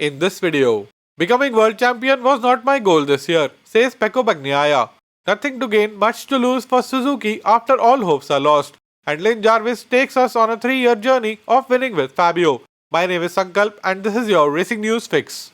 In this video, becoming world champion was not my goal this year, says Pecco Bagnaia. Nothing to gain, much to lose for Suzuki after all hopes are lost. And Lin Jarvis takes us on a 3-year journey of winning with Fabio. My name is Sankalp and this is your Racing News Fix.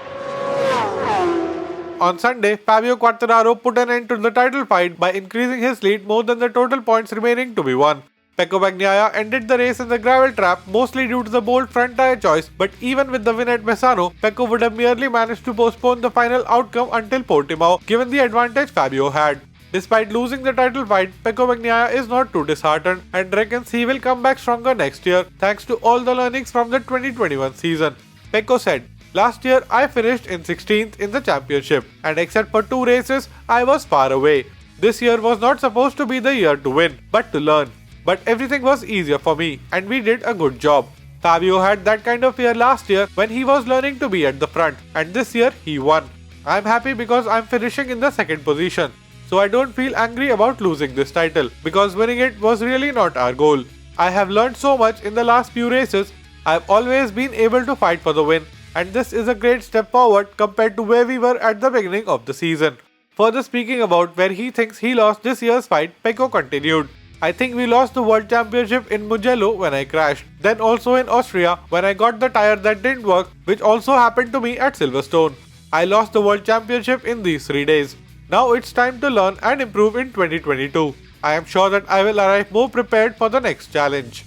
On Sunday, Fabio Quartararo put an end to the title fight by increasing his lead more than the total points remaining to be won. Pecco Bagnaia ended the race in the gravel trap mostly due to the bold front tyre choice, but even with the win at Misano, Pecco would have merely managed to postpone the final outcome until Portimao given the advantage Fabio had. Despite losing the title fight, Pecco Bagnaia is not too disheartened and reckons he will come back stronger next year thanks to all the learnings from the 2021 season. Pecco said, "Last year I finished in 16th in the championship and except for 2 races I was far away. This year was not supposed to be the year to win, but to learn. But everything was easier for me and we did a good job." Fabio had that kind of year last year when he was learning to be at the front, and this year he won. "I'm happy because I'm finishing in the second position. So I don't feel angry about losing this title because winning it was really not our goal. I have learned so much in the last few races. I've always been able to fight for the win, and this is a great step forward compared to where we were at the beginning of the season." Further speaking about where he thinks he lost this year's fight, Pecco continued, "I think we lost the World Championship in Mugello when I crashed, then also in Austria when I got the tyre that didn't work, which also happened to me at Silverstone. I lost the World Championship in these 3 days. Now it's time to learn and improve in 2022. I am sure that I will arrive more prepared for the next challenge."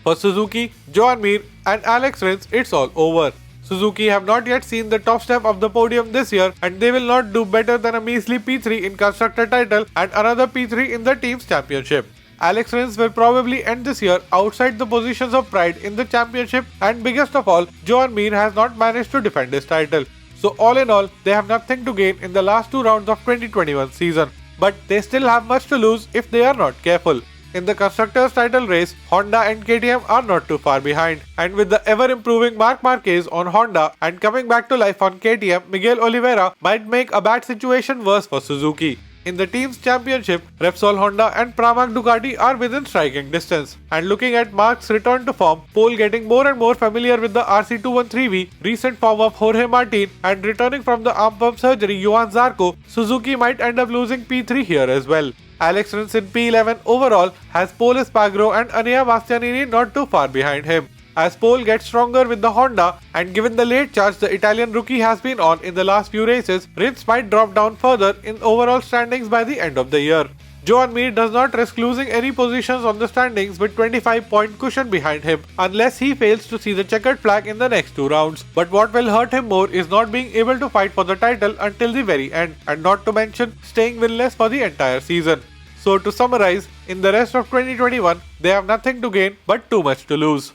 For Suzuki, Joan Mir and Alex Rins, it's all over. Suzuki have not yet seen the top step of the podium this year and they will not do better than a measly P3 in constructor title and another P3 in the team's championship. Alex Rins will probably end this year outside the positions of pride in the championship, and biggest of all, Joan Mir has not managed to defend his title. So all in all, they have nothing to gain in the last 2 rounds of 2021 season, but they still have much to lose if they are not careful. In the constructors title race, Honda and KTM are not too far behind, and with the ever improving Marc Marquez on Honda and coming back to life on KTM, Miguel Oliveira might make a bad situation worse for Suzuki. In the team's championship, Repsol Honda and Pramac Ducati are within striking distance. And looking at Marc's return to form, Pole getting more and more familiar with the RC213V, recent form of Jorge Martin, and returning from the arm pump surgery Johann Zarco, Suzuki might end up losing P3 here as well. Alex Rins in P11 overall has Pole Espargaro and Enea Bastianini not too far behind him. As Pole gets stronger with the Honda, and given the late charge the Italian rookie has been on in the last few races, Rins might drop down further in overall standings by the end of the year. Joan Mir does not risk losing any positions on the standings with 25-point cushion behind him unless he fails to see the checkered flag in the next 2 rounds. But what will hurt him more is not being able to fight for the title until the very end, and not to mention staying winless for the entire season. So to summarize, in the rest of 2021, they have nothing to gain but too much to lose.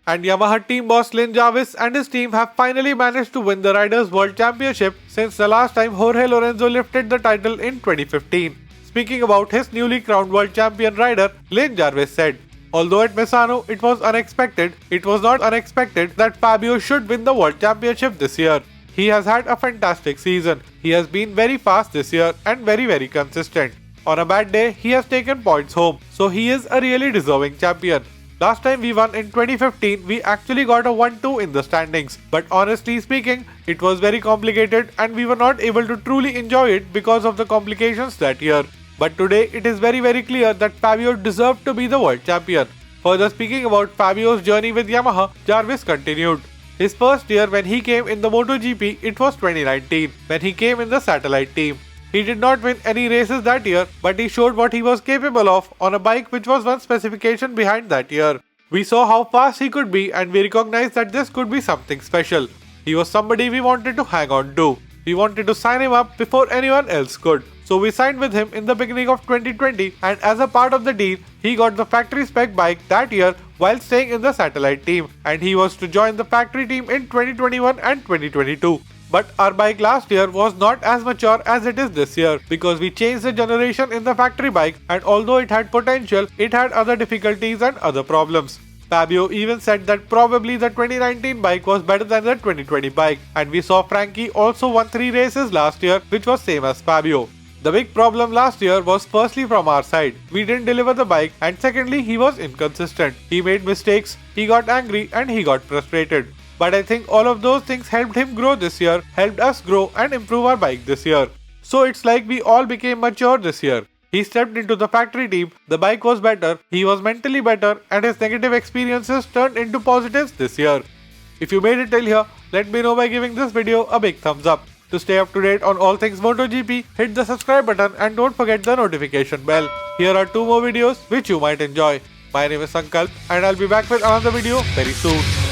And Yamaha team boss Lin Jarvis and his team have finally managed to win the Riders' World Championship since the last time Jorge Lorenzo lifted the title in 2015. Speaking about his newly crowned World Champion rider, Lin Jarvis said, "Although at Misano it was unexpected, it was not unexpected that Fabio should win the World Championship this year. He has had a fantastic season. He has been very fast this year and very consistent. On a bad day, he has taken points home, so he is a really deserving champion. Last time we won in 2015, we actually got a 1-2 in the standings, but honestly speaking, it was very complicated and we were not able to truly enjoy it because of the complications that year. But today, it is very clear that Fabio deserved to be the world champion." Further speaking about Fabio's journey with Yamaha, Jarvis continued, "His first year when he came in the MotoGP, it was 2019, when he came in the satellite team. He did not win any races that year, but he showed what he was capable of on a bike which was one specification behind that year. We saw how fast he could be and we recognized that this could be something special. He was somebody we wanted to hang on to. We wanted to sign him up before anyone else could. So we signed with him in the beginning of 2020, and as a part of the deal, he got the factory spec bike that year while staying in the satellite team, and he was to join the factory team in 2021 and 2022. But our bike last year was not as mature as it is this year because we changed the generation in the factory bike, and although it had potential, it had other difficulties and other problems." Fabio even said that probably the 2019 bike was better than the 2020 bike, and we saw Frankie also won 3 races last year which was same as Fabio. The big problem last year was firstly from our side, we didn't deliver the bike, and secondly he was inconsistent. He made mistakes, he got angry and he got frustrated. But I think all of those things helped him grow this year, helped us grow and improve our bike this year. So it's like we all became mature this year. He stepped into the factory team, the bike was better, he was mentally better, and his negative experiences turned into positives this year. If you made it till here, let me know by giving this video a big thumbs up. To stay up to date on all things MotoGP, hit the subscribe button and don't forget the notification bell. Here are 2 more videos which you might enjoy. My name is Sankalp and I'll be back with another video very soon.